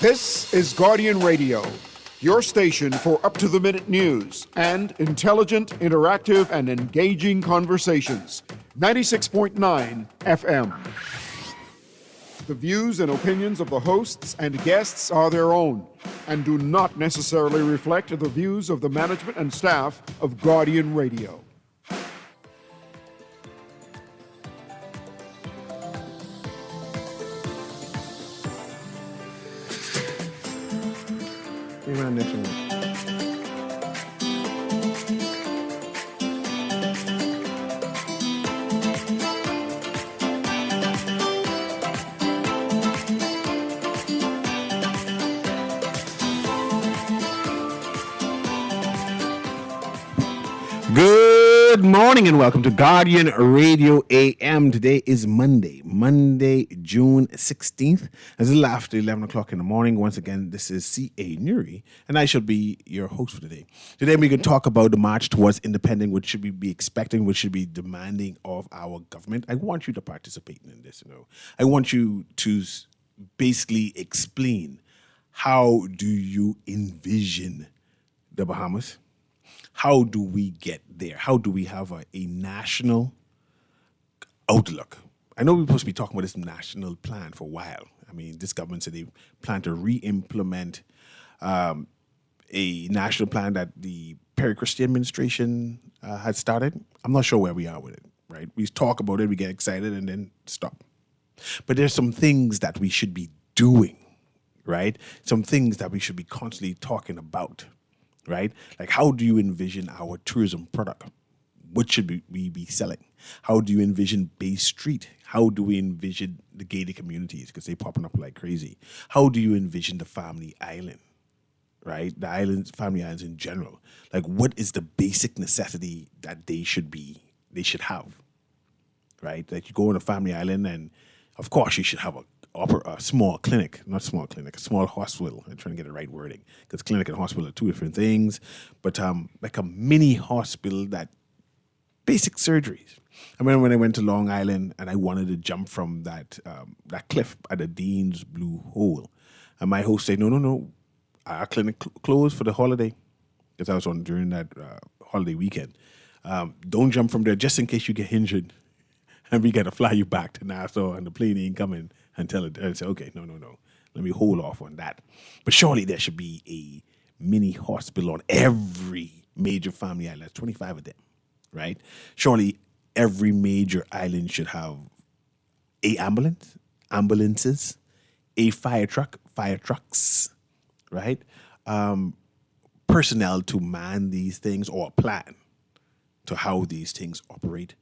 This is Guardian Radio, your station for up-to-the-minute news and intelligent, interactive, and engaging conversations. 96.9 FM. The views and opinions of the hosts and guests are their own and do not necessarily reflect the views of the management and staff of Guardian Radio. Good morning and welcome to Guardian Radio AM. Today is Monday, June 16th. It's a little after 11 o'clock in the morning. Once again, this is C.A. Newry, and I shall be your host for today. Today we can talk about the march towards independence, what should we be expecting, what should we be demanding of our government. I want you to participate in this. I want you to basically explain, how do you envision the Bahamas? How do we get there? How do we have a national outlook? I know we're supposed to be talking about this national plan for a while. I mean, this government said they plan to re-implement a national plan that the Perry Christie administration had started. I'm not sure where we are with it, right? We talk about it, we get excited, and then stop. But there's some things that we should be doing, right? Some things that we should be constantly talking about. Right? Like, how do you envision our tourism product? What should we be selling? How do you envision Bay Street? How do we envision the gated communities? Because they're popping up like crazy. How do you envision the family island? Right? The islands, family islands in general. Like, what is the basic necessity that they should have? Right? Like, you go on a family island and, of course, you should have a small clinic, a small hospital. I'm trying to get the right wording, because clinic and hospital are two different things, but like a mini hospital, that basic surgeries. I remember when I went to Long Island and I wanted to jump from that cliff at the Dean's Blue Hole, and my host said, no, our clinic closed for the holiday, because I was on during that holiday weekend. Don't jump from there just in case you get injured, and we got to fly you back to Nassau, and the plane ain't coming until it. And say, okay, no. Let me hold off on that. But surely there should be a mini hospital on every major family island. There's 25 of them, right? Surely every major island should have a ambulances, a fire trucks, right? Personnel to man these things, or a plan to how these things operate.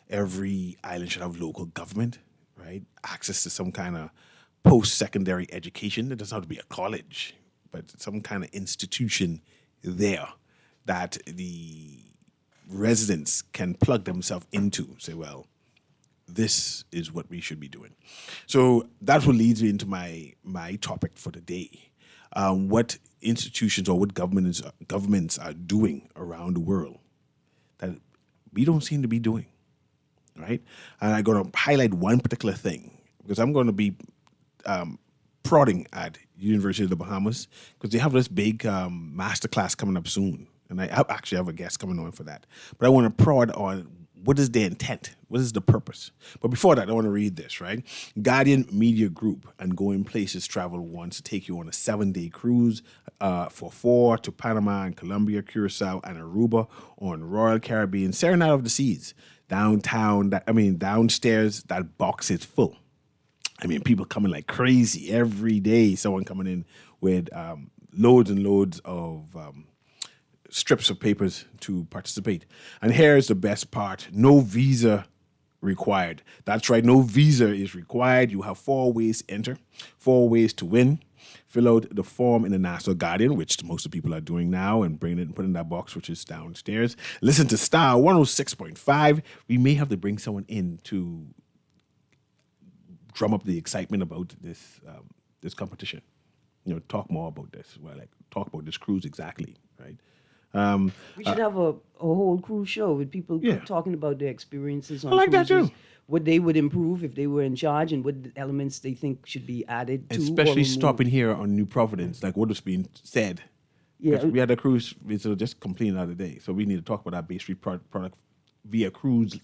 Every island should have local government, right? Access to some kind of post-secondary education. It doesn't have to be a college, but some kind of institution there that the residents can plug themselves into. Say, well, this is what we should be doing. So that's what leads me into my topic for the day. What institutions or what governments are doing around the world that we don't seem to be doing. Right? And I'm going to highlight one particular thing, because I'm going to be prodding at University of the Bahamas, because they have this big masterclass coming up soon. And I actually have a guest coming on for that. But I want to prod on, what is their intent? What is the purpose? But before that, I want to read this, right? Guardian Media Group and Going Places Travel wants to take you on a 7-day cruise for 4 to Panama and Colombia, Curacao, and Aruba on Royal Caribbean Serenade of the Seas. Downstairs, that box is full. I mean, people coming like crazy every day. Someone coming in with loads and loads of strips of papers to participate. And here's the best part. No visa required. That's right. No visa is required. You have 4 ways to enter, 4 ways to win. Fill out the form in the Nassau Guardian, which most of the people are doing now, and bring it and put it in that box, which is downstairs. Listen to Star 106.5. We may have to bring someone in to drum up the excitement about this competition. Talk more about this. Talk about this cruise exactly, right? We should have a whole cruise show with people Yeah. talking about their experiences on I like that cruises, too. what they would improve if they were in charge, and what elements they think should be added to or Especially removed. stopping here on New Providence, like what was being said. 'Cause Yeah. we had a cruise, we just complained the other day. So we need to talk about our Bay Street product via cruise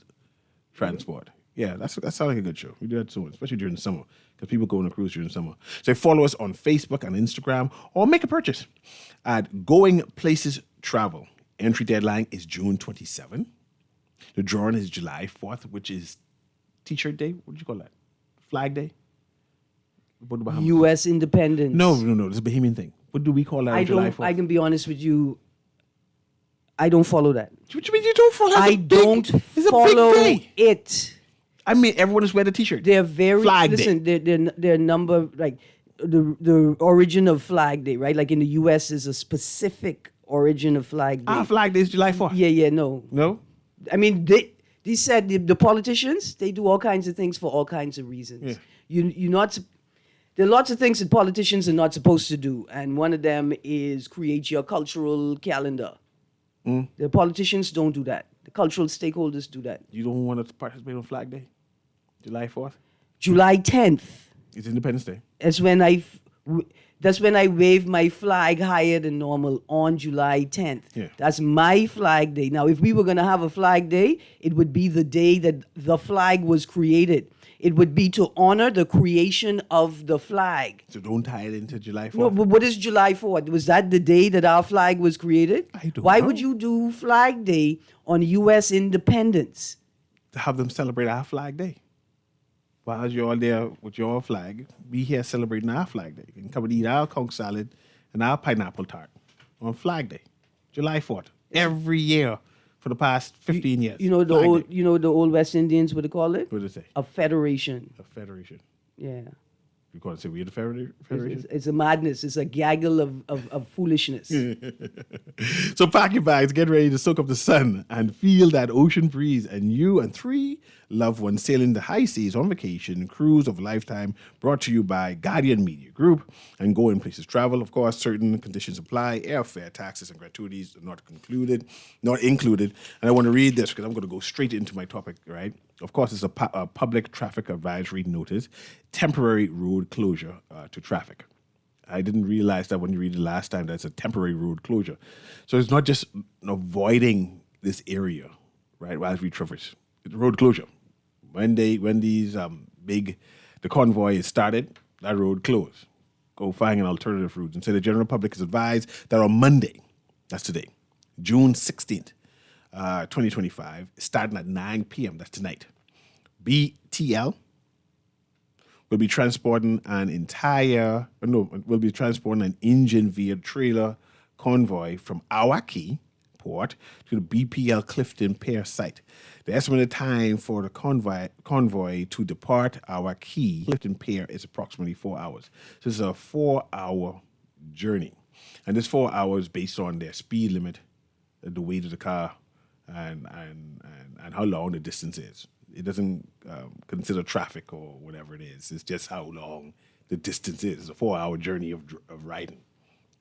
transport. Yeah, that sounds like a good show. We do that soon, especially during the summer, because people go on a cruise during the summer. So follow us on Facebook and Instagram, or make a purchase at Going Places Travel. Entry deadline is June 27. The drawing is July 4th, which is T-shirt day. What do you call that? Flag day? What about U.S. independence. No, this is a Bahamian thing. What do we call that? I on July don't. 4th? I can be honest with you. I don't follow that. What do you mean you don't follow? That's I a big- don't it's a follow big day. it. I mean, everyone is wearing a T-shirt. They're very Flag listen. Day. Their number like the origin of Flag Day, right? Like in the U.S. is a specific origin of Flag Day. Our Flag Day is July 4th. Yeah, no. No? I mean, they said the politicians, they do all kinds of things for all kinds of reasons. Yeah. You're not. There are lots of things that politicians are not supposed to do, and one of them is create your cultural calendar. The politicians don't do that. The cultural stakeholders do that. You don't want to participate on Flag Day? July 4th? July 10th It's Independence Day. is when that's when I wave my flag higher than normal on July 10th. Yeah. That's my flag day. Now, if we were going to have a flag day, it would be the day that the flag was created. It would be to honor the creation of the flag. So don't tie it into July 4th. No, but what is July 4th? Was that the day that our flag was created? I don't Why know. would you do Flag Day on U.S. independence? To have them celebrate our Flag Day. While you're all there with your flag, we here celebrating our Flag Day. You can come and eat our conch salad and our pineapple tart on Flag Day, July 4th. Every year for the past 15 years. You know the Flag old, Day. you know the old West Indians, what they call it? What did it say? A federation. A federation. Yeah. You call it say we're the federation? It's a madness. It's a gaggle of foolishness. So pack your bags, get ready to soak up the sun and feel that ocean breeze. And you and 3 loved ones sailing the high seas on vacation, cruise of a lifetime, brought to you by Guardian Media Group and Going Places Travel. Of course, certain conditions apply. Airfare, taxes, and gratuities are not included. And I want to read this because I'm going to go straight into my topic, right? Of course, it's a public traffic advisory notice, temporary road closure to traffic. I didn't realize that when you read it last time, that's a temporary road closure. So it's not just avoiding this area, right, as we traverse. It's a road closure. When these the convoy is started, that road closed. Go find an alternative route. And so the general public is advised that on Monday, that's today, June 16th, 2025, starting at 9 p.m., that's tonight, BTL will be transporting an engine via trailer convoy from Awaki Port to the BPL Clifton Pier site. The estimated time for the convoy to depart Awaki Clifton Pier is approximately 4 hours. So it's a 4-hour journey. And this 4 hours based on their speed limit, the weight of the car, and how long the distance is. It doesn't consider traffic or whatever it is. It's just how long the distance is. It's a 4-hour journey of riding,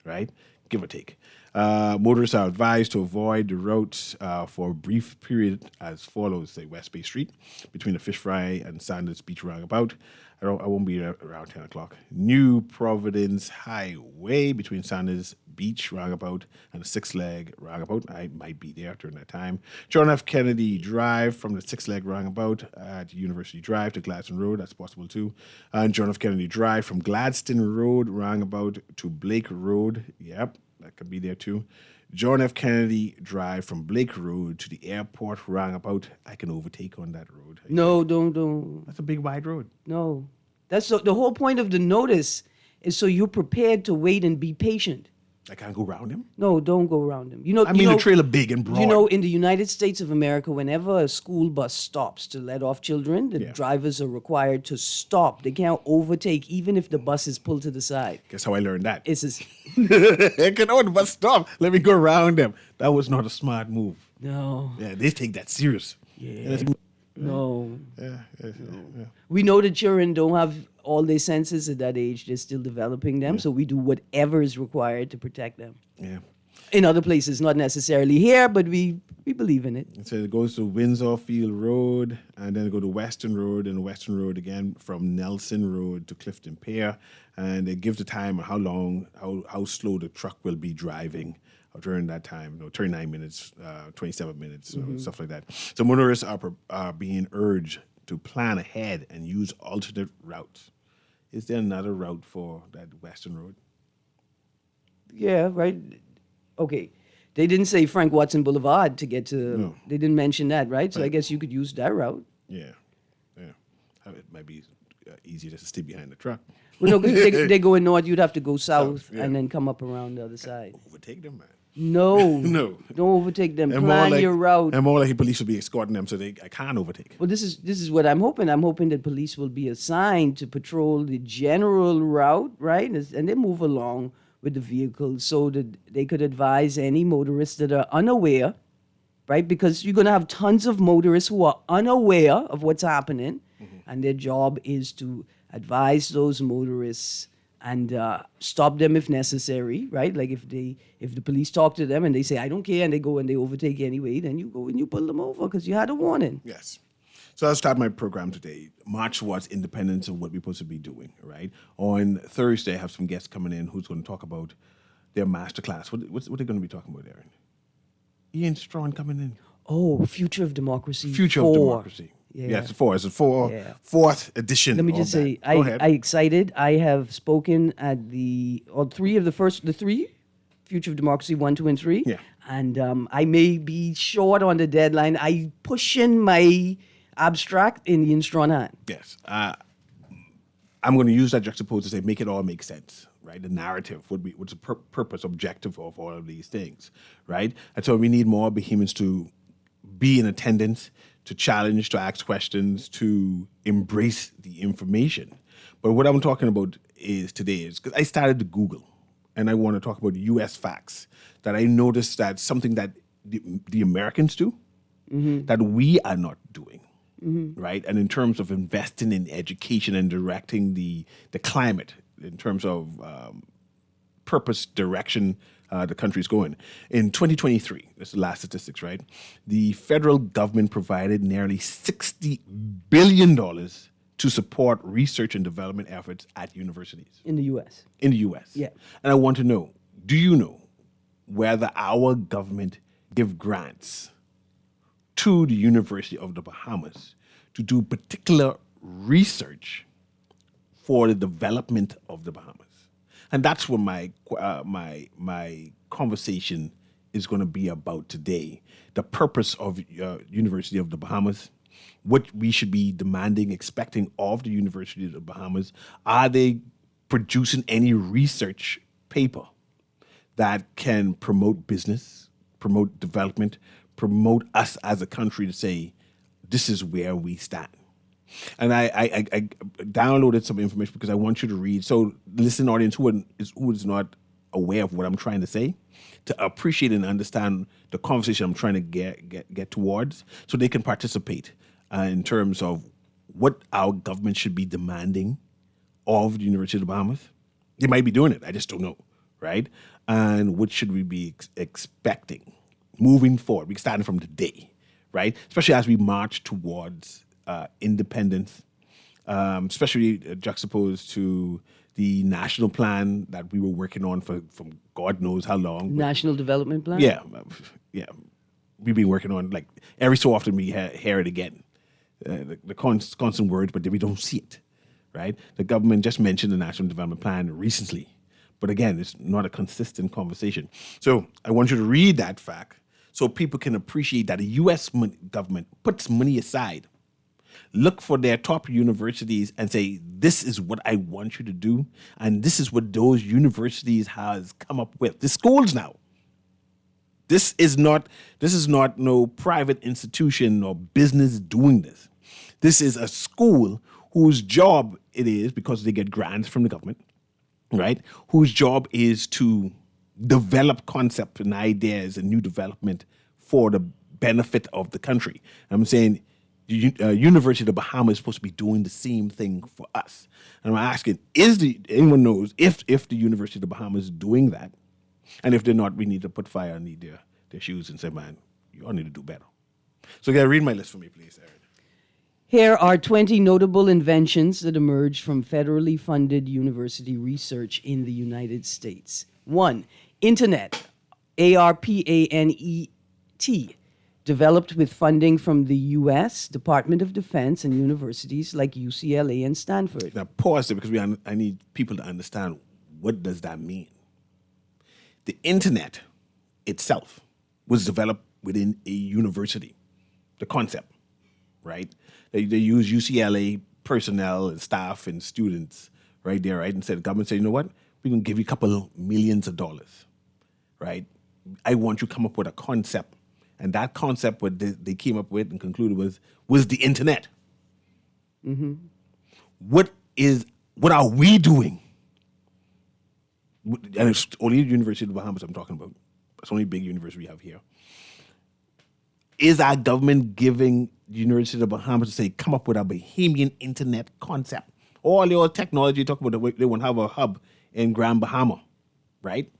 right? Give or take. Motorists are advised to avoid the routes for a brief period as follows. Say West Bay Street between the Fish Fry and Sanders Beach roundabout. I won't be there around 10 o'clock. New Providence Highway between Sanders Beach roundabout and the Six Leg roundabout. I might be there during that time. John F. Kennedy Drive from the Six Leg roundabout at University Drive to Gladstone Road. That's possible too. And John F. Kennedy Drive from Gladstone Road roundabout to Blake Road. Yep, that could be there too. John F. Kennedy Drive from Blake Road to the airport roundabout. I can overtake on that road. No, don't. That's a big wide road. No. That's the whole point of the notice is so you're prepared to wait and be patient. I can't go around him. No, don't go around him. The trailer big and broad. You know, in the United States of America, whenever a school bus stops to let off children, the drivers are required to stop. They can't overtake, even if the bus is pulled to the side. Guess how I learned that? It's just, the bus stop. Let me go around them. That was not a smart move. no, Yeah, they take that serious. yeah, no. Yeah. We know that children don't have all their senses at that age. They're still developing them, so we do whatever is required to protect them. Yeah. in other places, not necessarily here, but we believe in it. So it goes to Windsor Field Road, and then go to Western Road, and Western Road again from Nelson Road to Clifton Pier, and it gives the time how long, how slow the truck will be driving during that time. 39 minutes, 27 minutes, stuff like that. So motorists are being urged to plan ahead and use alternate routes. Is there another route for that Western Road? Yeah, right. Okay. They didn't say Frank Watson Boulevard to get to. No. They didn't mention that, right? So I Right. guess you could use that route. Yeah. It might be easier just to stay behind the truck. Well, no, 'cause they going north. You'd have to go south yeah. and then come up around the other side. Overtake them, man. No, No. don't overtake them. And Plan your route. And more like the police will be escorting them so I can't overtake. Well, this is what I'm hoping. I'm hoping that police will be assigned to patrol the general route, right? And they move along with the vehicles so that they could advise any motorists that are unaware, right? Because you're going to have tons of motorists who are unaware of what's happening, and their job is to advise those motorists and stop them if necessary, right? Like if the police talk to them and they say, I don't care, and they go and they overtake anyway, then you go and you pull them over because you had a warning. Yes. So I'll start my program today. March towards independence and what we're supposed to be doing, right? On Thursday, I have some guests coming in who's going to talk about their masterclass. What they going to be talking about, Aaron? Ian Strawn coming in. Oh, Future of Democracy. Future 4. of Democracy. Yeah. Yes, 4. It's a fourth edition. Let me of just that. say, Go ahead. I excited. I have spoken at the three Future of Democracy 1, 2, and 3. Yeah. And I may be short on the deadline. I pushing my abstract in Ian Strawn hand. Yes. I'm going to use that juxtapose to say make it all make sense, right? The narrative what's the purpose, objective of all of these things, right? And so we need more Bahamians to be in attendance, to challenge, to ask questions, to embrace the information. But what I'm talking about today is because I started to Google, and I want to talk about U.S. facts that I noticed that something that the Americans do that we are not doing. Right, and in terms of investing in education and directing the climate, in terms of purpose, direction, the country's going. In 2023, this is the last statistics, right? The federal government provided nearly $60 billion to support research and development efforts at universities In the U.S. in the U.S. Yeah. And I want to know: do you know whether our government give grants to the University of the Bahamas to do particular research for the development of the Bahamas? And that's what my conversation is going to be about today. The purpose of University of the Bahamas, what we should be demanding, expecting of the University of the Bahamas. Are they producing any research paper that can promote business, promote development, promote us as a country to say, this is where we stand? And I downloaded some information because I want you to read. So listen, audience who is not aware of what I'm trying to say, to appreciate and understand the conversation I'm trying to get towards, so they can participate in terms of what our government should be demanding of the University of the Bahamas. They might be doing it. I just don't know, right? And what should we be expecting moving forward? We're starting from today, right? Especially as we march towards independence, especially juxtaposed to the national plan that we were working on from God knows how long. National Development Plan? Yeah. We've been working on, like, every so often we hear it again. The constant words, but we don't see it, right? The government just mentioned the National Development Plan recently. But again, it's not a consistent conversation. So I want you to read that fact so people can appreciate that the U.S. government puts money aside, look for their top universities and say, this is what I want you to do. And this is what those universities has come up with. The schools now. This is not no private institution or business doing this. This is a school whose job it is, because they get grants from the government, right? Whose job is to develop concepts and ideas and new development for the benefit of the country. I'm saying the University of the Bahamas is supposed to be doing the same thing for us. And I'm asking, anyone knows if the University of the Bahamas is doing that? And if they're not, we need to put fire underneath their shoes and say, man, you all need to do better. So read my list for me, please, Aaron. Here are 20 notable inventions that emerged from federally funded university research in the United States. 1. Internet, ARPANET, developed with funding from the U.S. Department of Defense and universities like UCLA and Stanford. Now, pause there because I need people to understand what does that mean. The internet itself was developed within a university, the concept, right? They use UCLA personnel and staff and students right there, right? And said, the government said, you know what? We're going to give you a couple of millions of dollars, right? I want you to come up with a concept. And that concept what they came up with and concluded was the internet. Mm-hmm. What are we doing? And it's only the University of the Bahamas I'm talking about. It's the only big university we have here. Is our government giving the University of the Bahamas to say, come up with a Bahamian internet concept? All your technology, talk about they want to have a hub in Grand Bahama, right?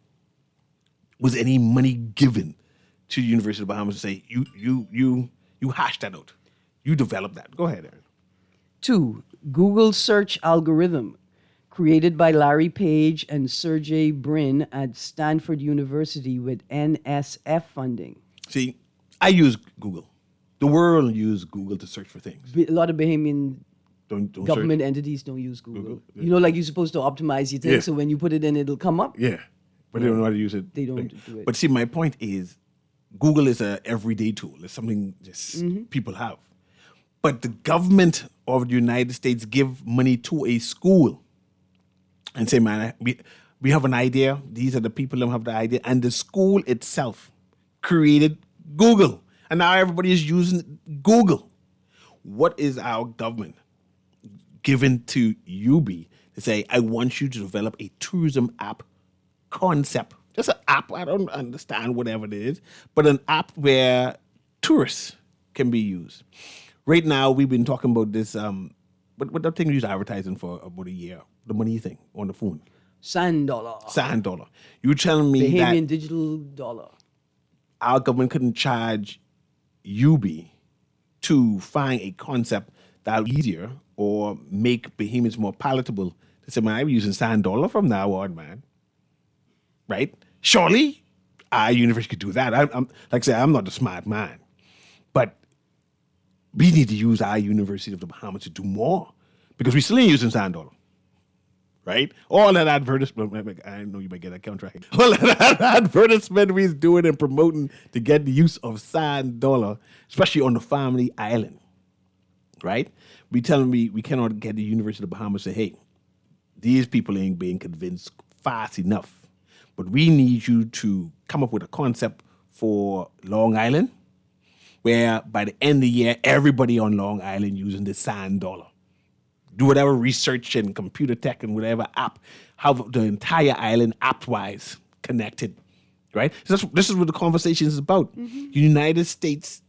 Was any money given to the University of the Bahamas to say, you hash that out. You develop that. Go ahead, Aaron. 2. Google search algorithm, created by Larry Page and Sergey Brin at Stanford University with NSF funding. See, I use Google. The world uses Google to search for things. A lot of Bahamian Don't government search. entities don't use Google. Yeah. You know, like you're supposed to optimize your thing, Yeah. so when you put it in, it'll come up. Yeah, but they don't know how to use it. They don't do it. But see, my point is, Google is an everyday tool. It's something just people have. But the government of the United States give money to a school and say, man, we have an idea. These are the people who have the idea. And the school itself created Google. And now everybody is using Google. What is our government given to UB to say, I want you to develop a tourism app concept? Just an app, I don't understand whatever it is, but an app where tourists can be used. Right now, we've been talking about this, what that thing we use advertising for about a year, the money thing on the phone. Sand dollar. Sand dollar. You telling me Bahamian that digital dollar. our government couldn't charge UB to find a concept that'll be easier or make Bahamians more palatable to say, man, I'm using sand dollar from now on, man. Right? Surely our university could do that. I'm like I say, I'm not a smart man. But we need to use our University of the Bahamas to do more because we still ain't using sand dollar. Right? All that advertisement, I know you might get that contract. All that advertisement we's doing and promoting to get the use of sand dollar, especially on the family island. Right? We telling me we cannot get the University of the Bahamas to say, hey, these people ain't being convinced fast enough. But we need you to come up with a concept for Long Island where by the end of the year, everybody on Long Island using the sand dollar. Do whatever research and computer tech and whatever app, have the entire island app-wise connected, right? So this is what the conversation is about. Mm-hmm. The United States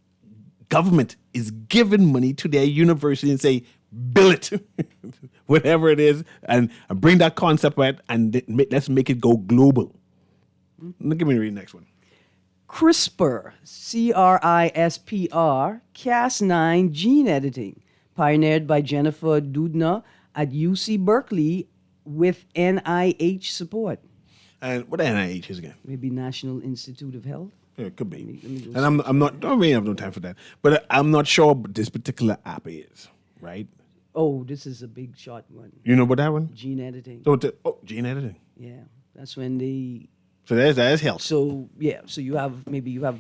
government is giving money to their university and say, bill it, whatever it is, and bring that concept out and let's make it go global. Give me the next one. CRISPR, CRISPR, Cas9 gene editing, pioneered by Jennifer Doudna at UC Berkeley with NIH support. And what the NIH is again? Maybe National Institute of Health. Yeah, it could be. Let me go And I'm not. I mean, I have no time for that. But I'm not sure what this particular app is. Right? Oh, this is a big shot one. You know about that one? Gene editing. So gene editing. Yeah, that's when they. So that is health. So yeah, so you have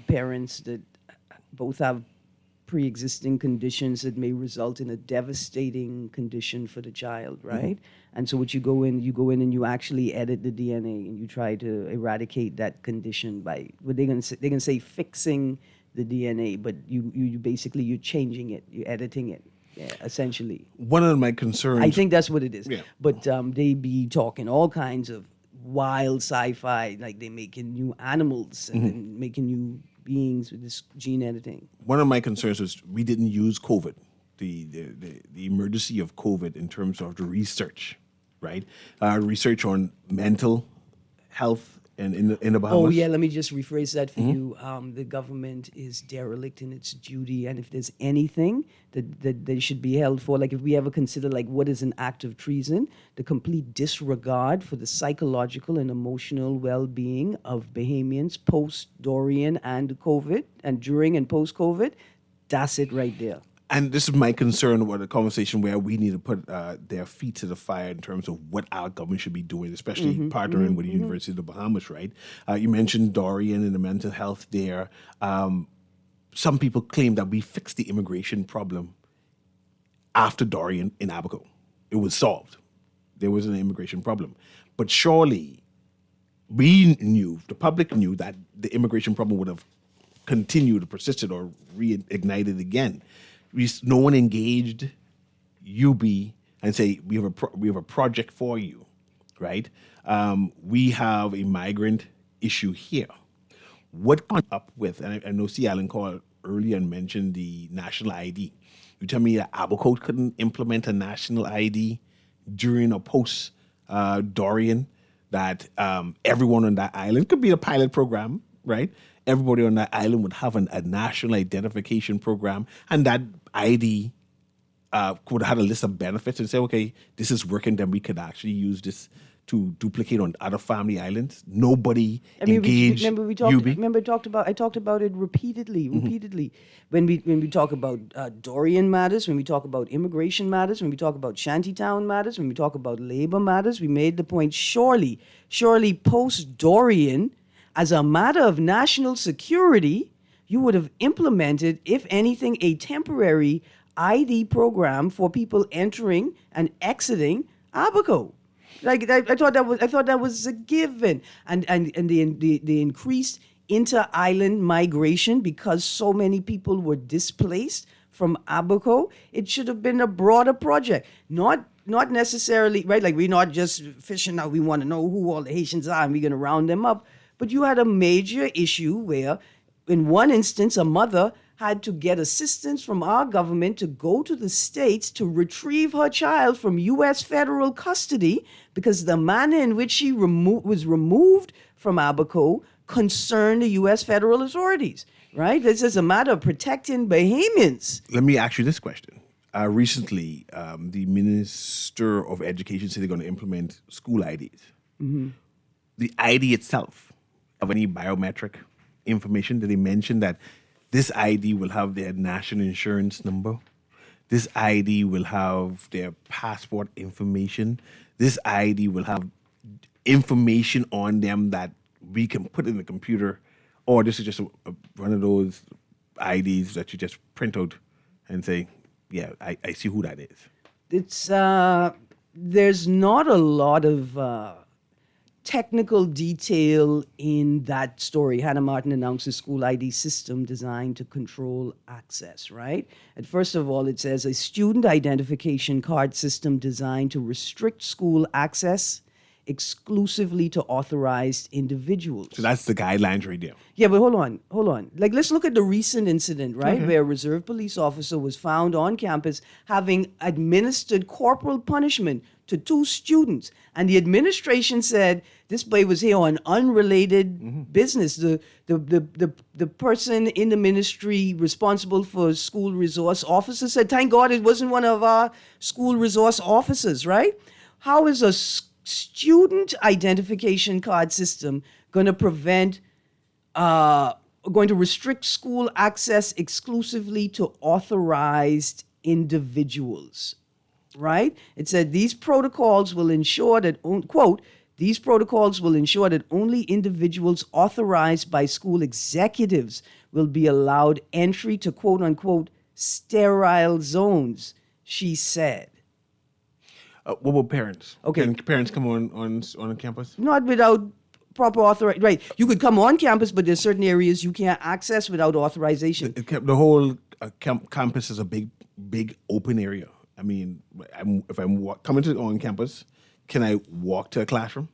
parents that both have pre-existing conditions that may result in a devastating condition for the child, right? Mm-hmm. And so what you go in and you actually edit the DNA and you try to eradicate that condition by what they're gonna say fixing the DNA, but you basically you're changing it, you're editing it. Yeah, essentially. One of my concerns. I think that's what it is. Yeah. But they be talking all kinds of wild sci-fi, like they're making new animals and then making new beings with this gene editing. One of my concerns was we didn't use COVID, the emergency of COVID in terms of the research, right? Research on mental health in the Bahamas? Oh, yeah, let me just rephrase that for you. The government is derelict in its duty, and if there's anything that they should be held for, like if we ever consider like what is an act of treason, the complete disregard for the psychological and emotional well-being of Bahamians post-Dorian and COVID, and during and post-COVID, that's it right there. And this is my concern with a conversation where we need to put their feet to the fire in terms of what our government should be doing, especially partnering with the University of the Bahamas, right? You mentioned Dorian and the mental health there. Some people claim that we fixed the immigration problem after Dorian in Abaco. It was solved. There was an immigration problem. But surely we knew, the public knew, that the immigration problem would have continued, persisted, or reignited again. No one engaged UB and say we have a project for you, right? We have a migrant issue here. What come up with? And I know C. Allen called earlier and mentioned the national ID. You tell me that Abaco couldn't implement a national ID during a post Dorian, that everyone on that island could be a pilot program, right? Everybody on that island would have a national identification program, and that ID would have a list of benefits and say, okay, this is working, then we could actually use this to duplicate on other family islands. Nobody engaged. I talked about it repeatedly. When we talk about Dorian matters, when we talk about immigration matters, when we talk about shantytown matters, when we talk about labor matters, we made the point, surely post-Dorian, as a matter of national security, you would have implemented, if anything, a temporary ID program for people entering and exiting Abaco. Like I thought that was a given, and the increased inter-island migration because so many people were displaced from Abaco. It should have been a broader project, not necessarily right. Like we're not just fishing out. We want to know who all the Haitians are, and we're going to round them up. But you had a major issue where, in one instance, a mother had to get assistance from our government to go to the States to retrieve her child from U.S. federal custody because the manner in which she was removed from Abaco concerned the U.S. federal authorities, right? This is a matter of protecting Bahamians. Let me ask you this question. Recently, the Minister of Education said they're going to implement school IDs. The ID itself, of any biometric information? Did they mention that this ID will have their national insurance number? This ID will have their passport information? This ID will have information on them that we can put in the computer? Or this is just one of those IDs that you just print out and say, yeah, I see who that is? It's there's not a lot of technical detail in that story. Hannah Martin announced a school ID system designed to control access, right? And first of all, it says a student identification card system designed to restrict school access exclusively to authorized individuals. So that's the guidelines right there. Yeah, but hold on. Like, let's look at the recent incident, right? Where a reserve police officer was found on campus having administered corporal punishment to 2 students. And the administration said this boy was here on unrelated business. The person in the ministry responsible for school resource officers said, thank God it wasn't one of our school resource officers, right? How is a student identification card system going to restrict school access exclusively to authorized individuals, right? It said these protocols will ensure that, quote, these protocols will ensure that only individuals authorized by school executives will be allowed entry to, quote unquote, sterile zones, she said. What about parents? Okay. Can parents come on a campus? Not without proper authorization. Right. You could come on campus, but there's certain areas you can't access without authorization. The whole campus is a big open area. I mean, if I'm coming on campus, can I walk to a classroom?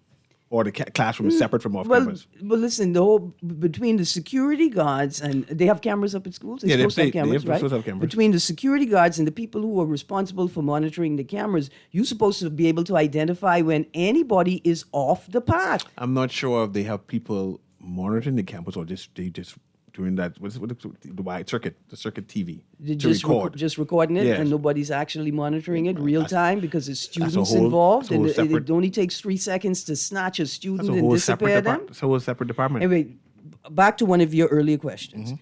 or the classroom is separate from off Well, campus? well, listen. The whole between the security guards and they have cameras up at schools. They're Yeah, supposed to have cameras, they're right? supposed to have cameras. Between the security guards and the people who are responsible for monitoring the cameras, you're supposed to be able to identify when anybody is off the path. I'm not sure if they have people monitoring the campus or they just doing that. What is the wide circuit, the circuit TV They're to just record. just recording it, Yes. and nobody's actually monitoring it real time because there's students whole- involved, that's a whole and it separate- only takes 3 seconds to snatch a student That's a and whole separate disappear them. department. That's a whole separate department. Anyway, back to one of your earlier questions.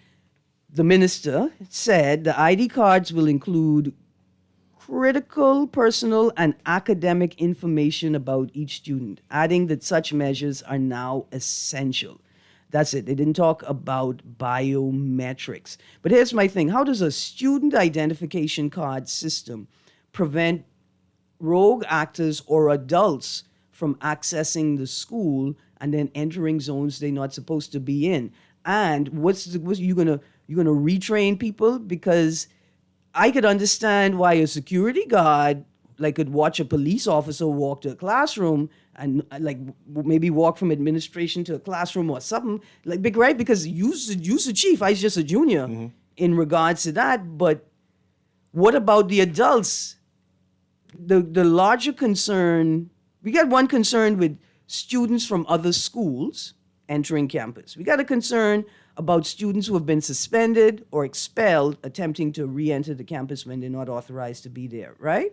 The minister said the ID cards will include critical, personal, and academic information about each student, adding that such measures are now essential. That's it. They didn't talk about biometrics. But here's my thing. How does a student identification card system prevent rogue actors or adults from accessing the school and then entering zones they're not supposed to be in? And what's you gonna retrain people? Because I could understand why a security guard could watch a police officer walk to a classroom and maybe walk from administration to a classroom or something right, because you's the chief, I was just a junior in regards to that. But what about the adults? The larger concern, we got one concern with students from other schools entering campus. We got a concern about students who have been suspended or expelled attempting to re-enter the campus when they're not authorized to be there, right?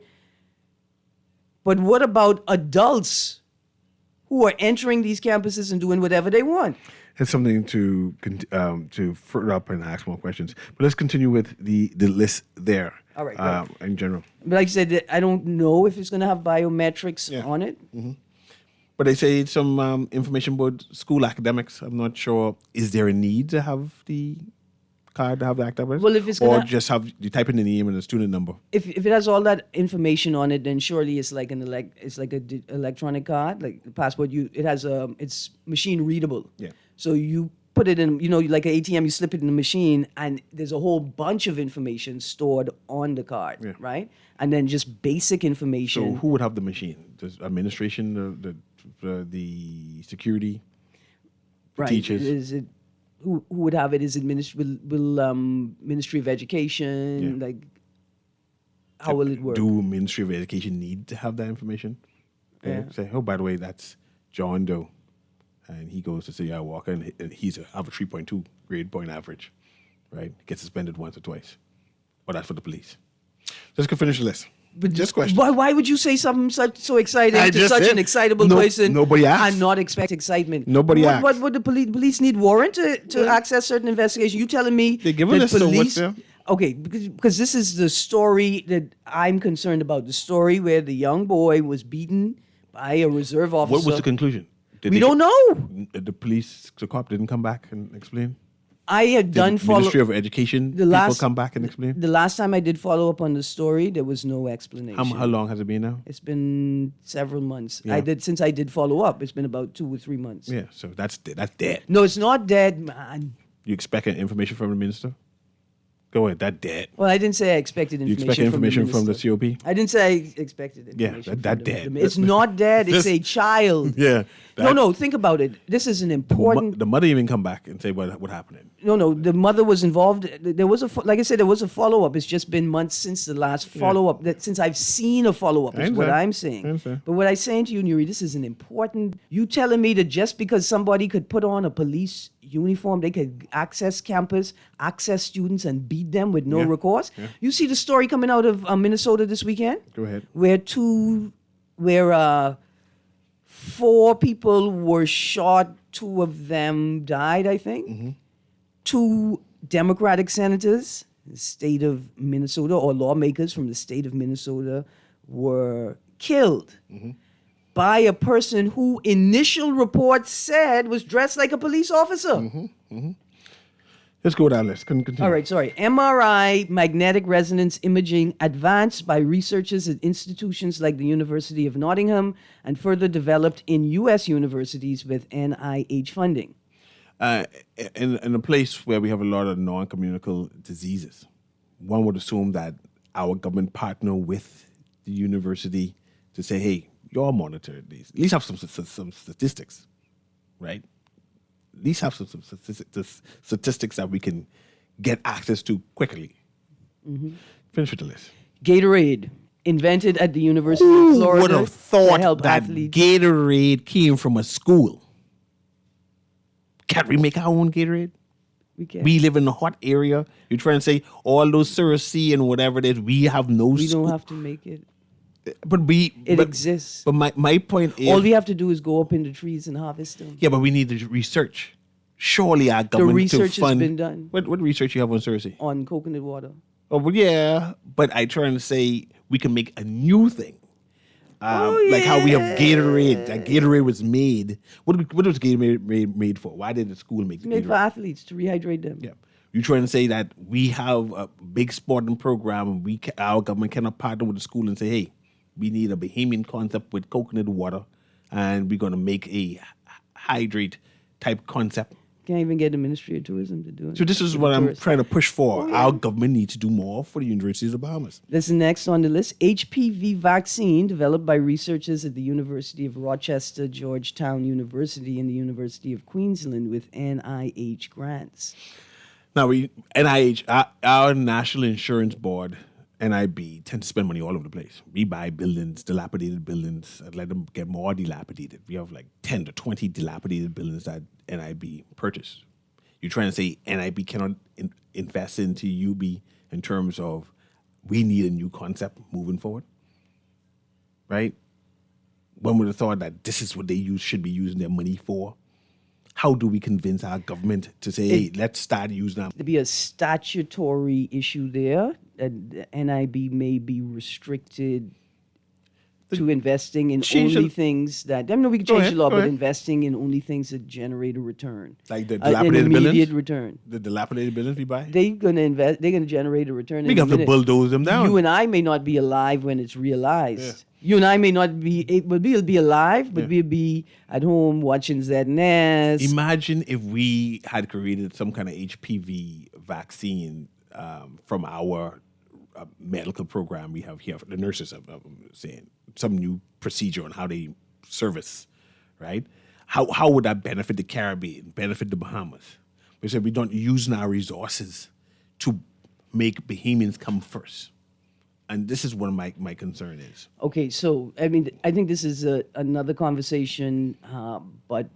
But what about adults who are entering these campuses and doing whatever they want? It's something to further up and ask more questions. But let's continue with the list there. All right, right. In general. But like I said, I don't know if it's going to have biometrics on it. But they say some information about school academics. I'm not sure. Is there a need to have the card to have the academics? Well, if it's or gonna- just have you type in the name and the student number. If it has all that information on it, then surely it's like it's like a electronic card, like the passport. It has it's machine readable. Yeah. So you put it in, like an ATM, you slip it in the machine, and there's a whole bunch of information stored on the card, right? And then just basic information. So who would have the machine? Does administration, the security, the right? teachers? Is it who would have it? Is it Ministry of Education? Yeah. How will it work? Do Ministry of Education need to have that information? Okay. Yeah. Say, oh, by the way, that's John Doe. And he goes to CI Walker, and he's have a 3.2 grade point average, right? Gets suspended once or twice. Or that's for the police. Let's go finish the list. But just questions. Why would you say something so exciting I to just such said, an excitable no- person? nobody asked. And not expect excitement. Nobody what, asked. What would the police need warrant to access certain investigations? You telling me They give a that list of what's police? there. Okay, because this is the story that I'm concerned about. The story where the young boy was beaten by a reserve officer. What was the conclusion? We don't know. The cop didn't come back and explain? I had done Did follow. Ministry of Education people come back and explain? The last time I did follow up on the story, there was no explanation. How long has it been now? It's been several months. Yeah. Since I did follow up. It's been about 2 or 3 months. Yeah, so that's dead. No, it's not dead, man. You expect information from the minister? Go ahead, that's dead. Well, I didn't say I expected You information. expect information from the from the minister. COP? I didn't say I expected Yeah, information. that from dead. It's not dead. It's a child. Yeah. No. Think about it. This is an important. The mother even come back and say what happened. No. The mother was involved. There was like I said, there was a follow up. It's just been months since the last follow up. Since I've seen a follow up, is what understand. I'm saying. I understand. But what I'm saying to you, Newry, this is an important. You telling me that just because somebody could put on a police uniform, they could access campus, access students, and beat them with no Yeah. recourse? Yeah. You see the story coming out of Minnesota this weekend? Go ahead. Where 4 people were shot, 2 of them died, I think. 2 Democratic senators, the state of Minnesota, or lawmakers from the state of Minnesota, were killed by a person who initial reports said was dressed like a police officer. Let's go down the list. Continue. All right, sorry. MRI, magnetic resonance imaging, advanced by researchers at institutions like the University of Nottingham and further developed in U.S. universities with NIH funding. In a place where we have a lot of non-communicable diseases, one would assume that our government partner with the university to say, hey, you all monitor these. At least have some statistics, right? At least have some statistics that we can get access to quickly. Finish with the list. Gatorade, invented at the University of Who Florida would have to thought help that athletes. Gatorade came from a school? Can't we make our own Gatorade? We can. We live in a hot area. You're trying to say all those Cersei and whatever it is, we have no We school. don't have to make it. But It exists. But my point is, All we have to do is go up in the trees and harvest them. yeah, but we need the research. Surely our government research to has fund. been done. What research you have on Cersei? On coconut water. Oh, well, yeah, but I trying to say we can make a new thing. Like how we have Gatorade. That Gatorade was made. What was Gatorade made for? Why did the school make the Made for Gatorade? athletes to rehydrate them. Yeah. You're trying to say that we have a big sporting program and our government cannot partner with the school and say, hey, we need a Bahamian concept with coconut water and we're going to make a hydrate type concept. Can't even get the Ministry of Tourism to do it. So this is For what the I'm tourists. trying to push for. Our government needs to do more for the Universities of the Bahamas. This is next on the list. HPV vaccine developed by researchers at the University of Rochester, Georgetown University, and the University of Queensland with NIH grants. Now, NIH, our National Insurance Board, NIB, tend to spend money all over the place. We buy buildings, dilapidated buildings, and let them get more dilapidated. We have like 10 to 20 dilapidated buildings that NIB purchased. You're trying to say NIB cannot invest into UB in terms of we need a new concept moving forward, right? One would have thought that this is what they should be using their money for. How do we convince our government to say, hey, let's start using that? There'd be a statutory issue there that the NIB may be restricted to investing in Change only the- things that, I mean, we can Go change ahead, the law, go but ahead. investing in only things that generate a return. Like the An dilapidated immediate buildings? return. The dilapidated buildings we buy? They're gonna generate a return. We in a have to minute. bulldoze them down. You and I may not be alive when it's realized. You and I may not be, we'll be alive, but we'll be at home watching ZNS. Imagine if we had created some kind of HPV vaccine from our medical program we have here. The nurses are saying some new procedure on how they service, right? How would that benefit the Caribbean, benefit the Bahamas? We said we don't use our resources to make Bahamians come first. And this is what my concern is. Okay, so I mean, I think this is another conversation, but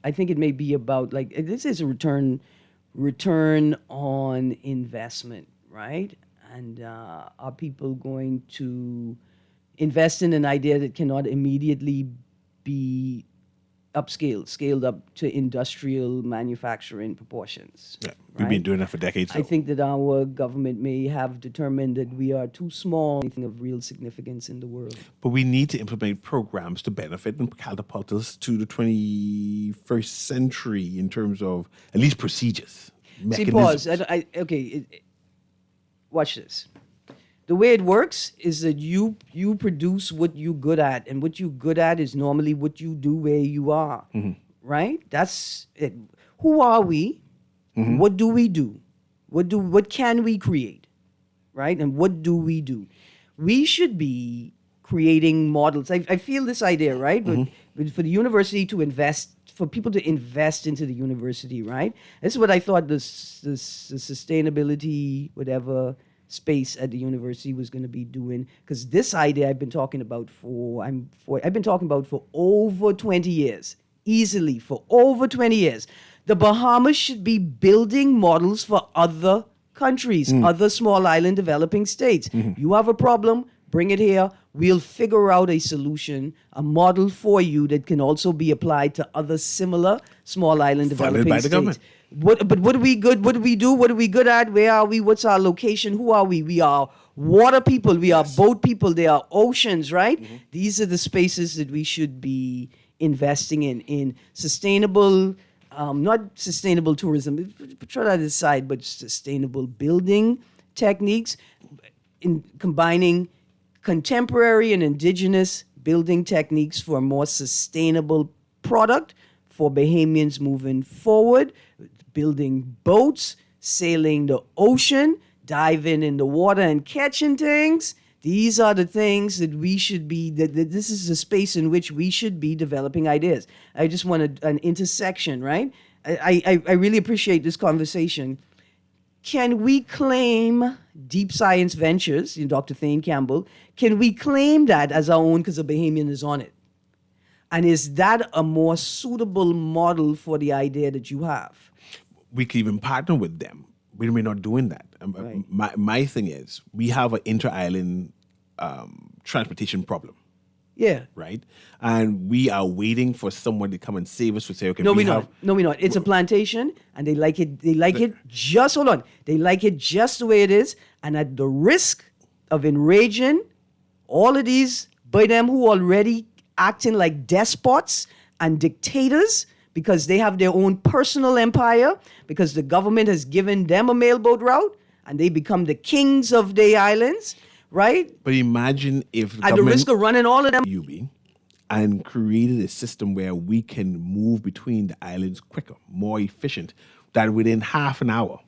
I think it may be about like this is a return on investment, right? And are people going to invest in an idea that cannot immediately be scaled up to industrial manufacturing proportions? Yeah, we've been doing that for decades. I think that our government may have determined that we are too small, anything of real significance in the world. But we need to implement programs to benefit and catapult us to the 21st century in terms of at least procedures, See, mechanisms. pause. Watch this. The way it works is that you produce what you're good at, and what you're good at is normally what you do where you are, right? That's it. Who are we? What do we do? What can we create, right? And what do we do? We should be creating models. I feel this idea, right? But for the university to invest, for people to invest into the university, right? This is what I thought the sustainability, whatever space at the university was going to be doing. Because this idea I've been talking about I've been talking about for over 20 years, easily for over 20 years. The Bahamas should be building models for other countries, other small island developing states. You have a problem, bring it here. We'll figure out a solution, a model for you that can also be applied to other similar small island Funded developing by the states. government. What are we good? What do we do? What are we good at? Where are we? What's our location? Who are we? We are water people. We are boat people. They are oceans, right? These are the spaces that we should be investing in sustainable, not sustainable tourism. Try that aside, but sustainable building techniques, in combining contemporary and indigenous building techniques for a more sustainable product for Bahamians moving forward, building boats, sailing the ocean, diving in the water and catching things. These are the things that we should be, that this is a space in which we should be developing ideas. I just want an intersection, right? I really appreciate this conversation. Can we claim Deep Science Ventures, Dr. Thane Campbell, can we claim that as our own because a Bahamian is on it? And is that a more suitable model for the idea that you have? We could even partner with them. We're not doing that. Right. My thing is, we have an inter-island transportation problem. Yeah. Right? And we are waiting for someone to come and save us to say, okay, No, we're not. No, we're not. It's a plantation, and they like it. They like it just, hold on. They like it just the way it is. And at the risk of enraging all of these, by them who already acting like despots and dictators because they have their own personal empire, because the government has given them a mailboat route, and they become the kings of the islands. Right? But imagine if at the risk of running all of them, UB, and created a system where we can move between the islands quicker, more efficient, that within half an hour,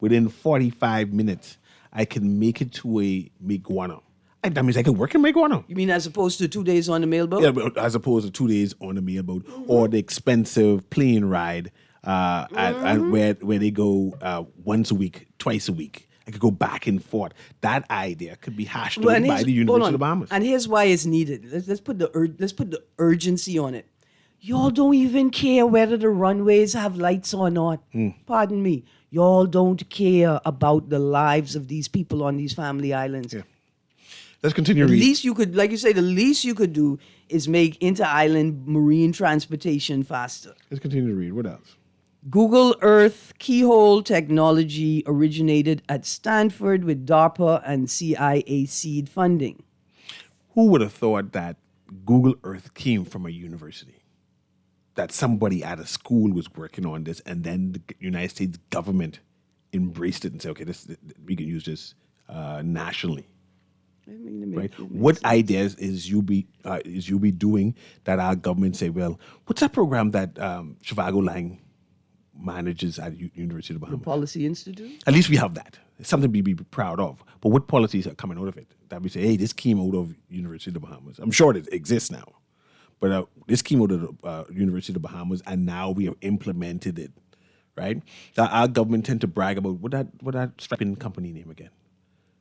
within 45 minutes, I can make it to a Miguana. That means I can work in Miguana. You mean as opposed to 2 days on the mailboat? Yeah, but as opposed to 2 days on the mailboat, or the expensive plane ride, and where they go once a week, twice a week. I could go back and forth. That idea could be hashed out by the University of the Bahamas. And here's why it's needed. Let's put the urgency on it. Y'all don't even care whether the runways have lights or not. Pardon me. Y'all don't care about the lives of these people on these family islands. Yeah. Let's continue. The least you could, like you say, the least you could do is make inter-island marine transportation faster. Let's continue to read. What else? Google Earth keyhole technology originated at Stanford with DARPA and CIA seed funding. Who would have thought that Google Earth came from a university? That somebody at a school was working on this, and then the United States government embraced it and said, okay, we can use this nationally. Right? What ideas is you be doing that our government say, well, what's that program that Shivago Lang manages at University of the Bahamas? The Policy Institute? At least we have that. It's something to be proud of. But what policies are coming out of it? That we say, hey, this came out of University of the Bahamas. I'm sure it exists now. But this came out of the University of the Bahamas, and now we have implemented it, right? Our government tend to brag about, what that striping company name again?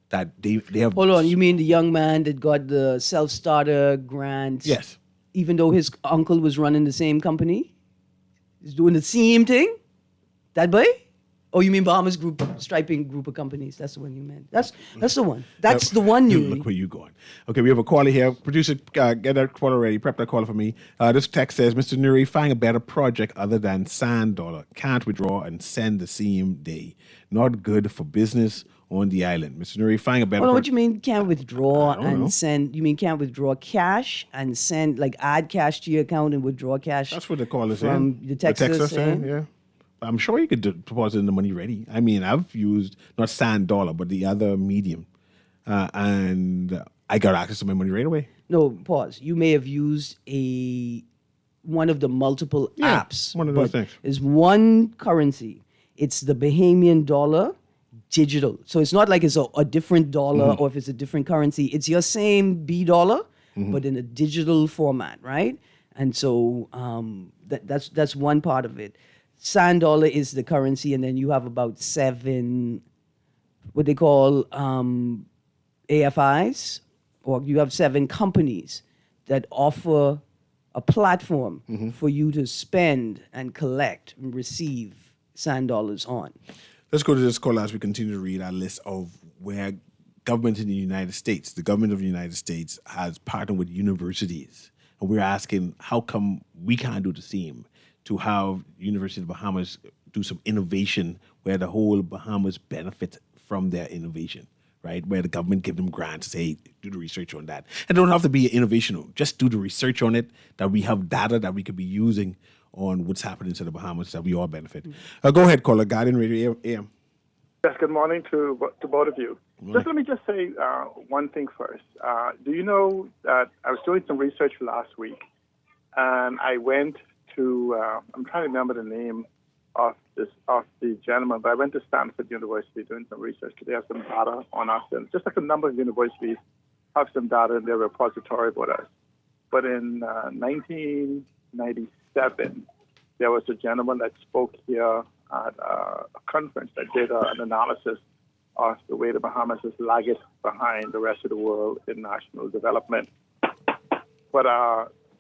That they have... Hold on, you mean the young man that got the self-starter grant? Yes. Even though his uncle was running the same company? He's doing the same thing? That boy? Oh, you mean Bahamas striping group of companies? That's the one you meant. That's the one. That's the one you. Look where you going. Okay, we have a caller here. Producer, get that caller ready. Prep that caller for me. This text says, Mr. Newry, find a better project other than sand dollar. Can't withdraw and send the same day. Not good for business on the island. Mr. Newry, find a better project. What you mean can't withdraw and send? You mean can't withdraw cash and send, like add cash to your account and withdraw cash? That's what the caller from saying. The text saying. Yeah. I'm sure you could deposit in the money ready. I mean, I've used not sand dollar, but the other medium, and I got access to my money right away. No, pause. You may have used one of the multiple apps. One of those things. It's one currency. It's the Bahamian dollar digital. So it's not like it's a different dollar or if it's a different currency. It's your same B dollar, but in a digital format, right? And so that's one part of it. Sand dollar is the currency, and then you have about 7, what they call AFIs, or you have 7 companies that offer a platform for you to spend and collect and receive sand dollars on. Let's go to this call as we continue to read our list of where government in the United States, the government of the United States has partnered with universities. And we're asking, how come we can't do the same? To have University of the Bahamas do some innovation where the whole Bahamas benefit from their innovation, right? Where the government give them grants, say, do the research on that. And it don't have to be innovational. Just do the research on it, that we have data that we could be using on what's happening to the Bahamas that we all benefit. Go ahead, caller, Guardian Radio AM. Yes, good morning to both of you. Let me say one thing first. Do you know that I was doing some research last week, and I went to, I'm trying to remember the name of the gentleman, but I went to Stanford University doing some research. They have some data on us, and just like a number of universities have some data in their repository about us. But in 1997, there was a gentleman that spoke here at a conference that did an analysis of the way the Bahamas is lagging behind the rest of the world in national development. But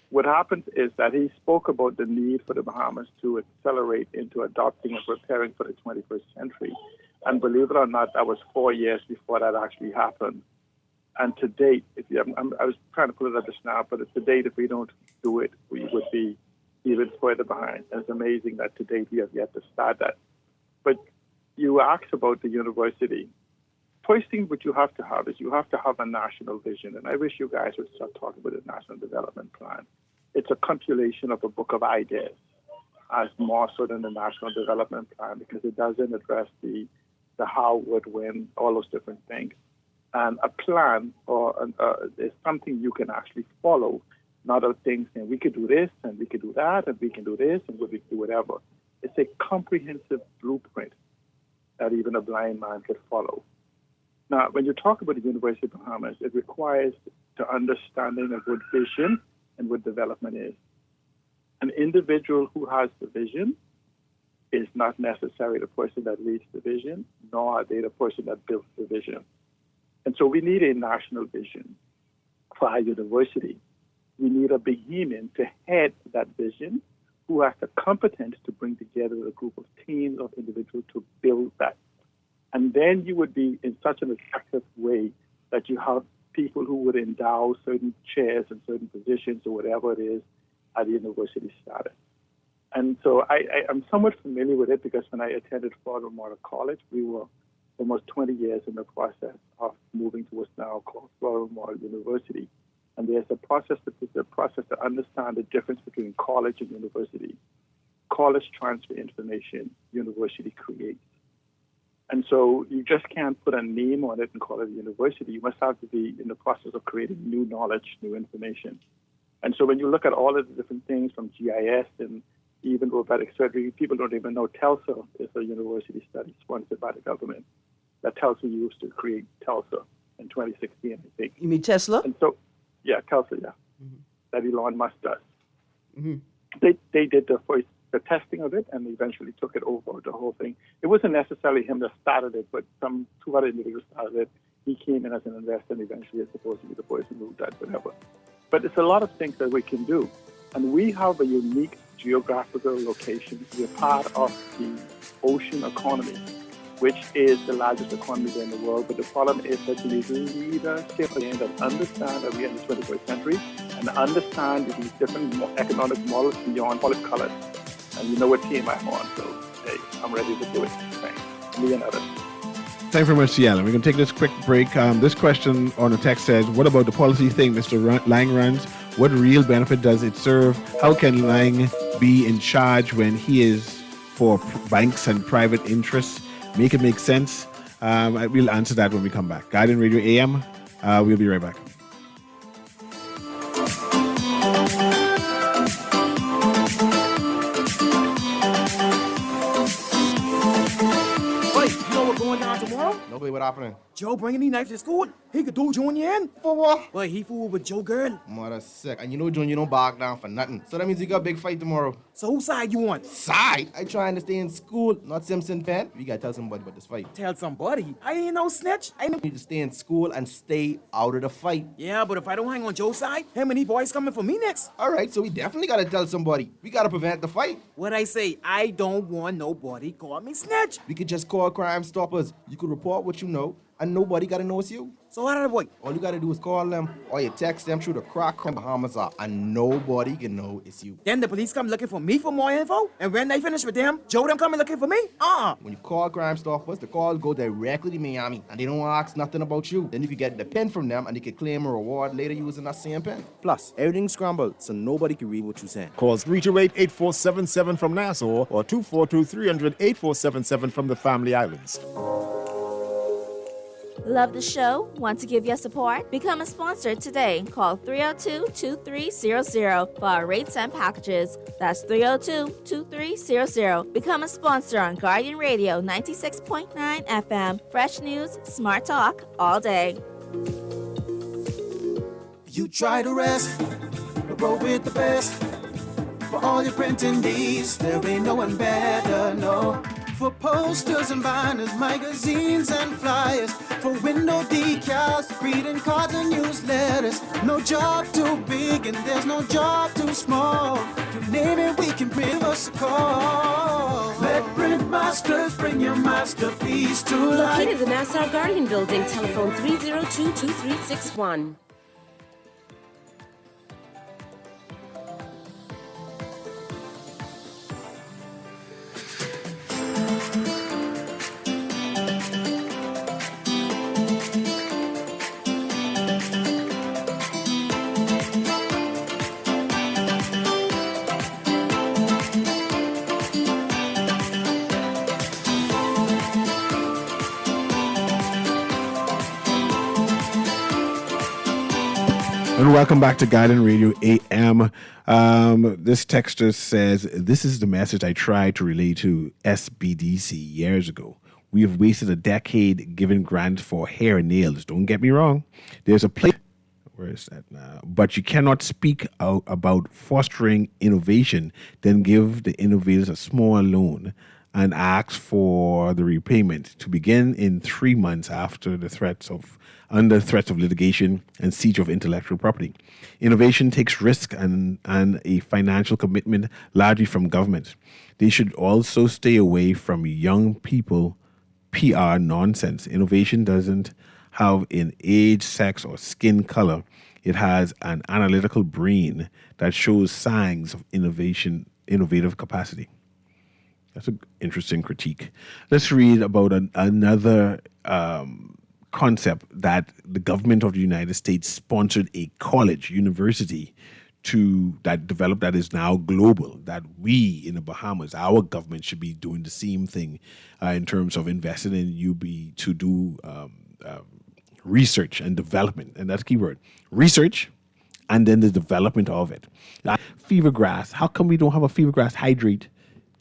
what happened is that he spoke about the need for the Bahamas to accelerate into adopting and preparing for the 21st century. And believe it or not, that was 4 years before that actually happened. And to date, I was trying to pull it up just now, but to date, if we don't do it, we would be even further behind. And it's amazing that to date we have yet to start that. But you asked about the university. First thing what you have to have is you have to have a national vision. And I wish you guys would start talking about the National Development Plan. It's a compilation of a book of ideas, as more so than the National Development Plan, because it doesn't address the how, what, when, all those different things. And a plan is something you can actually follow, not a thing saying we could do this and we could do that and we can do this and we can do whatever. It's a comprehensive blueprint that even a blind man could follow. Now, when you talk about the University of Bahamas, it requires the understanding of what vision and what development is. An individual who has the vision is not necessarily the person that leads the vision, nor are they the person that builds the vision. And so we need a national vision for our university. We need a behemoth to head that vision who has the competence to bring together a group of teams of individuals to build that. And then you would be in such an attractive way that you have people who would endow certain chairs and certain positions or whatever it is at the university status. And so I'm somewhat familiar with it because when I attended Fort Lauderdale College, we were almost 20 years in the process of moving to what's now called Fort Lauderdale University. And there's a process to understand the difference between college and university. College transfer information, university creates. And so you just can't put a name on it and call it a university. You must have to be in the process of creating new knowledge, new information. And so when you look at all of the different things from GIS and even robotic surgery, people don't even know TELSA is a university study sponsored by the government. That TELSA used to create TELSA in 2016, I think. You mean Tesla? And so, yeah, TELSA, yeah. Mm-hmm. That Elon Musk does. Mm-hmm. They did the testing of it and eventually took it over, the whole thing. It wasn't necessarily him that started it, but some 2 other individuals started it. He came in as an investor and eventually is supposed to be the person who does whatever. But it's a lot of things that we can do. And we have a unique geographical location. We're part of the ocean economy, which is the largest economy in the world. But the problem is that we need leadership again that understand that we're in the 21st century and understand these different economic models beyond olive colors. And you know what team I'm on, so hey, I'm ready to do it. Thanks. Me and others. Thank you very much, Ciala. We're going to take this quick break. This question on the text says, what about the policy thing Mr. Lang runs? What real benefit does it serve? How can Lang be in charge when he is for banks and private interests? Make it make sense. We'll answer that when we come back. Guardian Radio AM. We'll be right back. Nobody, what happening? Joe bringing the knife to school. He could do Junior in. For what? Well, he fooled with Joe girl. Mother sick. And you know Junior don't back down for nothing. So that means you got a big fight tomorrow. So whose side you want? Side? I trying to stay in school, not Simpson Pen. We gotta tell somebody about this fight. Tell somebody. I ain't no snitch. I ain't... need to stay in school and stay out of the fight. Yeah, but if I don't hang on Joe's side, him and he boys coming for me next. All right, so we definitely gotta tell somebody. We gotta prevent the fight. What I say, I don't want nobody call me snitch. We could just call Crime Stoppers. You could report what you know, and nobody gotta know it's you. So what are the boy? All you gotta do is call them, or you text them through the crack Bahamas are, and nobody can know it's you. Then the police come looking for me for more info, and when they finish with them, Joe them coming looking for me? When you call Crime Stoppers, the calls go directly to Miami, and they don't ask nothing about you. Then you can get the pen from them, and they can claim a reward later using that same pen. Plus, everything's scrambled, so nobody can read what you're saying. Call 328-8477 from Nassau or 242-300-8477 from the Family Islands. Love the show? Want to give your support? Become a sponsor today. Call 302-2300 for our rates and packages. That's 302-2300. Become a sponsor on Guardian Radio 96.9 FM. Fresh news, smart talk, all day. You try to rest, but roll with the best. For all your printing needs, there ain't no one better, no. For posters and banners, magazines and flyers, for window decals, greeting cards and newsletters. No job too big and there's no job too small. You name it, we can print us a call. Let Print Masters bring your masterpiece to life. Located in the Nassau Guardian Building, telephone 302-2361. And welcome back to Guardian Radio AM. This texter says, this is the message I tried to relay to SBDC years ago. We have wasted a decade giving grants for hair and nails. Don't get me wrong. There's a place. Where is that now? But you cannot speak out about fostering innovation, then give the innovators a small loan and ask for the repayment to begin in 3 months after under threats of litigation and siege of intellectual property. Innovation takes risk and a financial commitment largely from government. They should also stay away from young people PR nonsense. Innovation doesn't have an age, sex, or skin color. It has an analytical brain that shows signs of innovative capacity. That's an interesting critique. Let's read about another concept that the government of the United States sponsored a college, university, that developed that is now global, that we in the Bahamas, our government should be doing the same thing in terms of investing in UB to do research and development. And that's key word. Research and then the development of it. Fever grass. How come we don't have a fever grass hydrate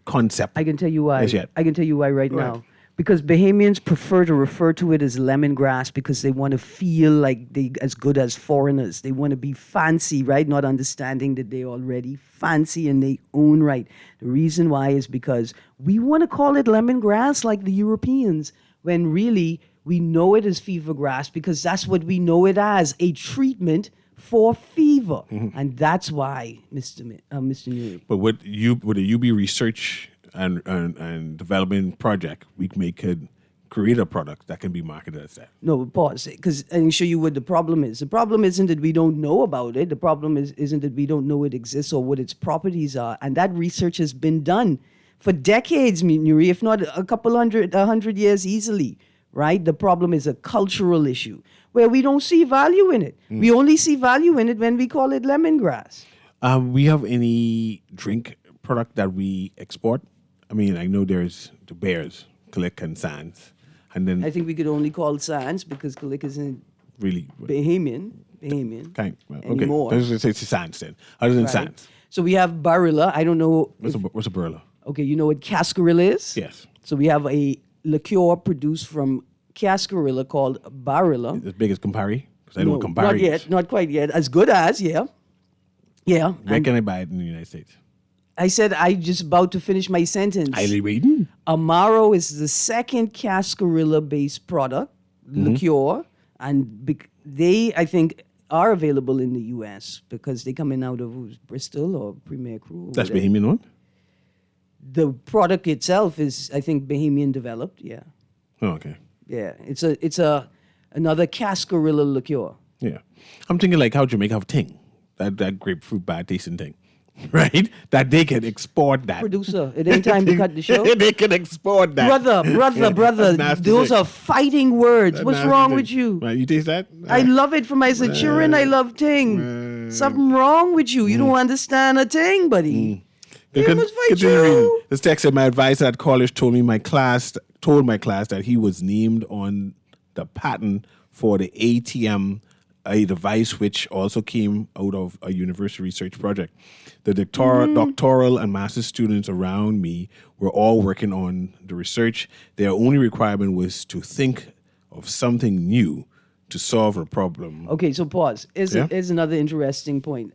concept? I can tell you why. As yet. I can tell you why right Go now. ahead. Because Bahamians prefer to refer to it as lemongrass because they want to feel like they as good as foreigners. They want to be fancy, right? Not understanding that they're already fancy in their own right. The reason why is because we want to call it lemongrass like the Europeans, when really we know it as fever grass because that's what we know it as, a treatment for fever. Mm-hmm. And that's why, Mr. Newry. But with the UB research and development project, we could create a product that can be marketed as that. No, pause. Because I can show you what the problem is. The problem isn't that we don't know about it. The problem isn't that we don't know it exists or what its properties are. And that research has been done for decades, Newry, if not a couple 100 years easily, right? The problem is a cultural issue where we don't see value in it. We only see value in it when we call it lemongrass. We have any drink product that we export? I mean, I know there's the Bears, Click and Sands. And then I think we could only call Sands because Kalik isn't really Bahamian anymore. Okay, let's say Sands then. Other than Right. Sands. So we have Barilla. I don't know. What's a Barilla? Okay, you know what Cascarilla is? Yes. So we have a liqueur produced from Cascarilla called Barilla. As big as Campari? Because I know what Campari Not is. yet, not quite yet. As good as, yeah. Yeah. Where can I buy it in the United States? I said I just about to finish my sentence. Highly waiting. Amaro is the second Cascarilla-based product, liqueur, and they, I think, are available in the U.S. because they coming out of Bristol or Premier Cru. That's Bahamian one? The product itself is, I think, Bahamian developed. Yeah, Oh, okay. yeah. It's another Cascarilla liqueur. Yeah. I'm thinking like how Jamaica have ting, that grapefruit bad tasting thing. Right? That they can export that. Producer, it ain't time to cut the show. They can export that. Brother, Nasty those thing. are fighting words. What's Nasty wrong thing. with you? Right, you taste that? I love it from as a children. I love ting. Something wrong with you. You don't understand a ting, buddy. It was for Continue you. reading. This text said, my advisor at college told my class that he was named on the patent for the ATM, a device which also came out of a university research project. The doctoral and master's students around me were all working on the research. Their only requirement was to think of something new to solve a problem. Okay, so pause. Yeah. Here's another interesting point.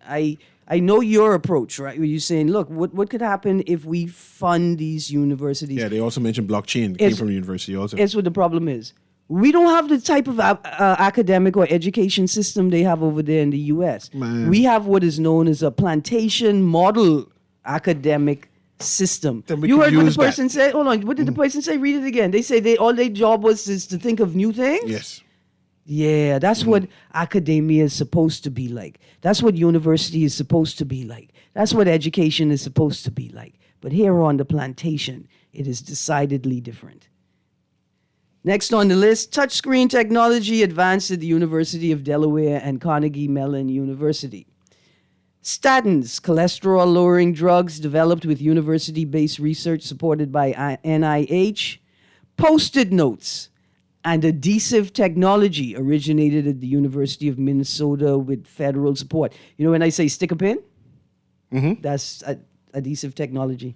I know your approach, right? Where you're saying, look, what could happen if we fund these universities? Yeah, they also mentioned blockchain. It came from the university also. Here's what the problem is. We don't have the type of academic or education system they have over there in the U.S. Man. We have what is known as a plantation model academic system. Then we You could heard what the use that. person said? Hold on. What did the person say? Read it again. They say all their job was is to think of new things? Yes. Yeah, that's what academia is supposed to be like. That's what university is supposed to be like. That's what education is supposed to be like. But here on the plantation, it is decidedly different. Next on the list, touchscreen technology advanced at the University of Delaware and Carnegie Mellon University. Statins, cholesterol-lowering drugs developed with university-based research supported by NIH. Post-it notes and adhesive technology originated at the University of Minnesota with federal support. You know when I say stick a pin? That's adhesive technology.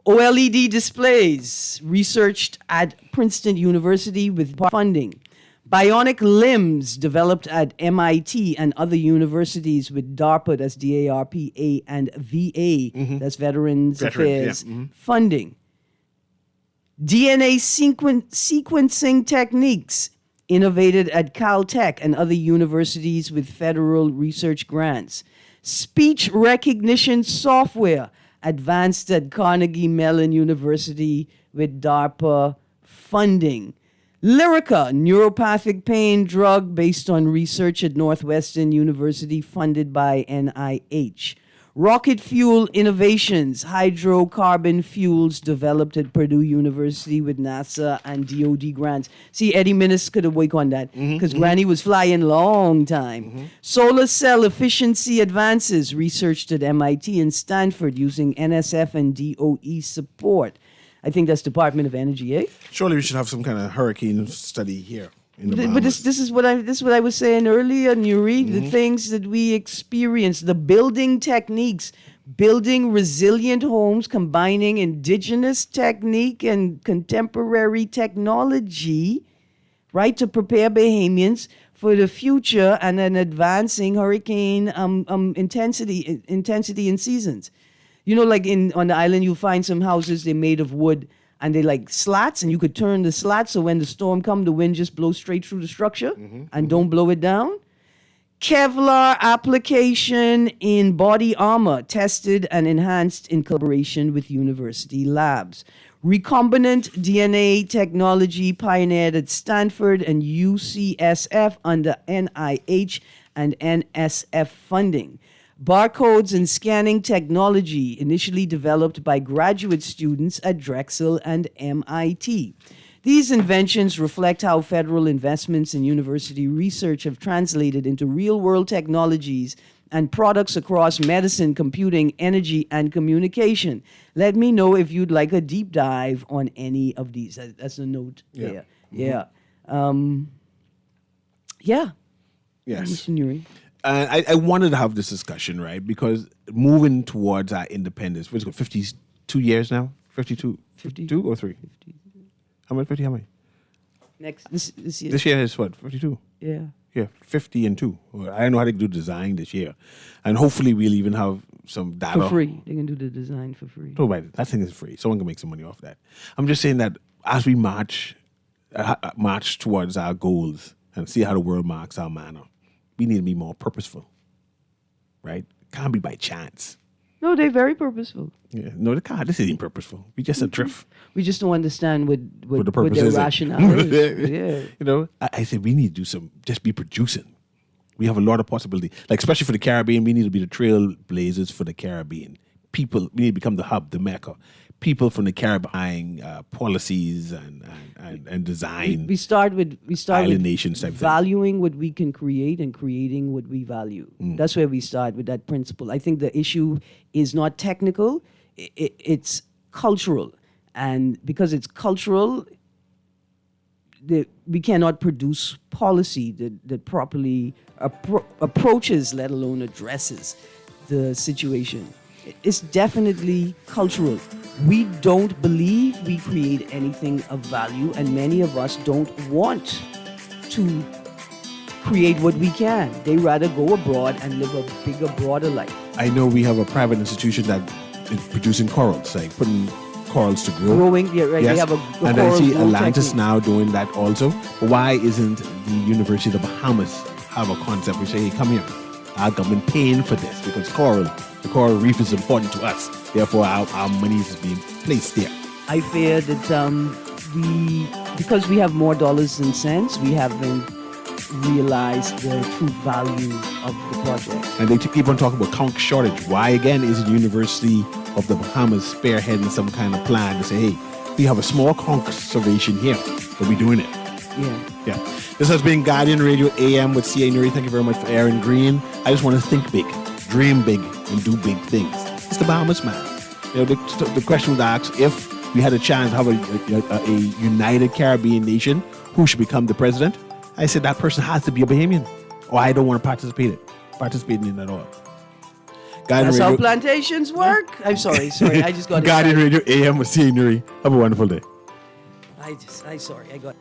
OLED displays researched at Princeton University with funding. Bionic limbs developed at MIT and other universities with DARPA, that's DARPA, and VA, that's Veterans Affairs, funding. DNA sequencing techniques innovated at Caltech and other universities with federal research grants. Speech recognition software advanced at Carnegie Mellon University with DARPA funding. Lyrica, neuropathic pain drug based on research at Northwestern University funded by NIH. Rocket fuel innovations, hydrocarbon fuels developed at Purdue University with NASA and DOD grants. See, Eddie Minnis could have worked on that because Granny was flying long time. Solar cell efficiency advances researched at MIT and Stanford using NSF and DOE support. I think that's Department of Energy, eh? Surely we should have some kind of hurricane study here. But this is what I was saying earlier, Newry. The things that we experience, the building techniques, building resilient homes, combining indigenous technique and contemporary technology, right, to prepare Bahamians for the future and an advancing hurricane intensity in seasons. You know, like on the island, you'll find some houses they're made of wood. And they like slats, and you could turn the slats so when the storm comes, the wind just blows straight through the structure and don't blow it down. Kevlar application in body armor tested and enhanced in collaboration with university labs. Recombinant DNA technology pioneered at Stanford and UCSF under NIH and NSF funding. Barcodes and scanning technology initially developed by graduate students at Drexel and MIT. These inventions reflect how federal investments in university research have translated into real-world technologies and products across medicine, computing, energy, and communication. Let me know if you'd like a deep dive on any of these. That's a note there. Yeah. Yes. Mr. Newry. I wanted to have this discussion, right? Because moving towards our independence, what's it, 52 years now? 52 or 3? 50. How many? Next, this year. This year is what, 52? Yeah. Yeah, 50 and 2. Well, I don't know how to do design this year. And hopefully we'll even have some data. For free. They can do the design for free. No, right. That thing is free. Someone can make some money off that. I'm just saying that as we march towards our goals and see how the world marks our manner, we need to be more purposeful, right? Can't be by chance. No, they're very purposeful. Yeah, no, they can't. This isn't purposeful. We just a drift. We just don't understand what the purpose their is. rationale is. Yeah. You know, I said we need to do just be producing. We have a lot of possibility. Like, especially for the Caribbean, we need to be the trailblazers for the Caribbean. People, we need to become the hub, the Mecca. People from the Caribbean policies and design. We start with nations type valuing what we can create and creating what we value. That's where we start with that principle. I think the issue is not technical; it's cultural, and because it's cultural, we cannot produce policy that properly approaches, let alone addresses, the situation. It's definitely cultural. We don't believe we create anything of value, and many of us don't want to create what we can. They rather go abroad and live a bigger, broader life. I know we have a private institution that is producing corals, like putting corals to grow. Growing, yeah, right. Yes. They have a and I coral see grow Atlantis technique. now doing that also. But why isn't the University of the Bahamas have a concept which say, hey, come here, our government paying for this because the coral reef is important to us. Therefore, our money is being placed there. I fear that because we have more dollars than cents, we haven't realized the true value of the project. And they keep on talking about conch shortage. Why again is the University of the Bahamas spearheading some kind of plan to say, hey, we have a small conservation here, but we're doing it. Yeah. This has been Guardian Radio AM with C.A. Newry. Thank you very much for Aaron Green. I just want to think big, dream big, and do big things. It's the Bahamas man. You know, the question was asked, if we had a chance to have a united Caribbean nation, who should become the president? I said that person has to be a Bahamian, or I don't want to participate in it at all. That's how plantations work. I'm sorry. I just got it. Guardian Radio AM with C.A. Newry. Have a wonderful day. I got